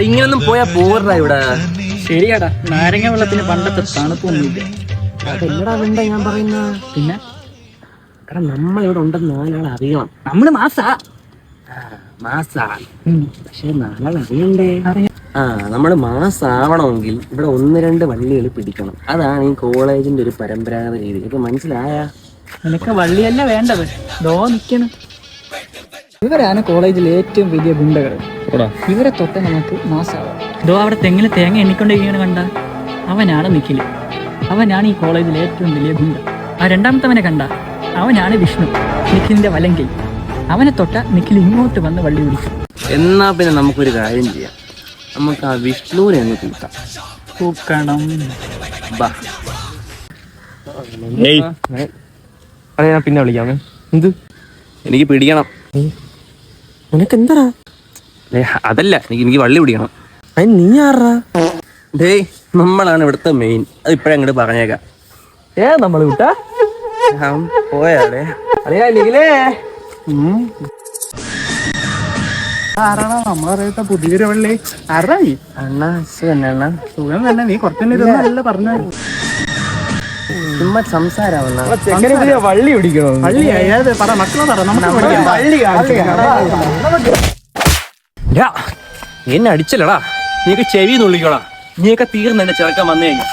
ഇങ്ങനൊന്നും പോയാ പോരടാ ഇവിടെ. ശരിയാടാ, നാരങ്ങ വെള്ളത്തിന് പണ്ടത്തെ തണുപ്പൊന്നുമില്ല. അതെല്ലടാ വേണ്ട ഞാൻ പറയുന്ന. പിന്നെ എടാ നമ്മളിവിടെ ഉണ്ടെന്ന് നാലാൾ അറിയണം. നമ്മള് മാസാ പക്ഷെ നാലാൾ അറിയണ്ടേ? നമ്മള് മാസാവണമെങ്കിൽ ഇവിടെ 1-2 വള്ളികൾ പിടിക്കണം. അതാണ് ഈ കോളേജിന്റെ ഒരു പരമ്പരാഗത രീതി. ഇപ്പൊ മനസ്സിലായ? നിനക്ക് വള്ളിയല്ല വേണ്ടത്. ദോ നിക്കണം. ഇവരാണ് കോളേജിലെ ഏറ്റവും വലിയ ഗുണ്ടകൾ. ഇവരെ തൊട്ട് നമുക്ക് മാസാവാം. ദോ അവിടെ തെങ്ങിൽ തേങ്ങ എണ്ണിക്കൊണ്ടിരിക്കുകയാണ് കണ്ട, അവനാണ് നിഖിൽ. അവനാണ് ഈ കോളേജിലെ ഏറ്റവും വലിയ ഗുണ്ട. ആ രണ്ടാമത്തവനെ കണ്ട, അവനാണ് വിഷ്ണു, നിഖിലിന്റെ വലങ്കൈ. അവനെ തൊട്ട നിഖിൽ ഇങ്ങോട്ട് വന്ന് വള്ളി പിടിക്കും. എന്നാ പിന്നെ നമുക്കൊരു കാര്യം ചെയ്യാം, നമുക്ക് ആ വിഷ്ണുവിനെ അങ്ങ് കൂട്ടാം. കൂക്കണം. ഞാൻ പിന്നെ വിളിക്കാമേ. എന്ത്? എനിക്ക് പിടിക്കണം. നിനക്ക് എന്താ? അതല്ല, എനിക്ക് വള്ളി പിടിക്കണം. അതിന് നീ ആറാ? ഡേയ്, നമ്മളാണ് ഇവിടുത്തെ മെയിൻ. അത് ഇപ്പഴേ അങ്ങോട്ട് പറഞ്ഞേക്കാം. നമ്മൾ വിട്ടാ പോയാടേ അറിയാ. നമ്മളറിയാത്ത പുതിയൊരു വള്ളി ആരായി? അണ്ണാ സുഖം. സുഖം തന്നെ. നീ കുറച്ചല്ല പറഞ്ഞ ചുമ്മാ സംസാരാവണ്ണ. വള്ളി പിടിക്കണോ? വള്ളി പറ, മക്കളെ പറ. എന്നെ അടിച്ചല്ലടാ. നീയൊക്കെ ചെവി നുള്ളിക്കോടാ. നീയൊക്കെ തീർന്ന് എന്നെ ചേർക്കാൻ വന്നു കഴിഞ്ഞാ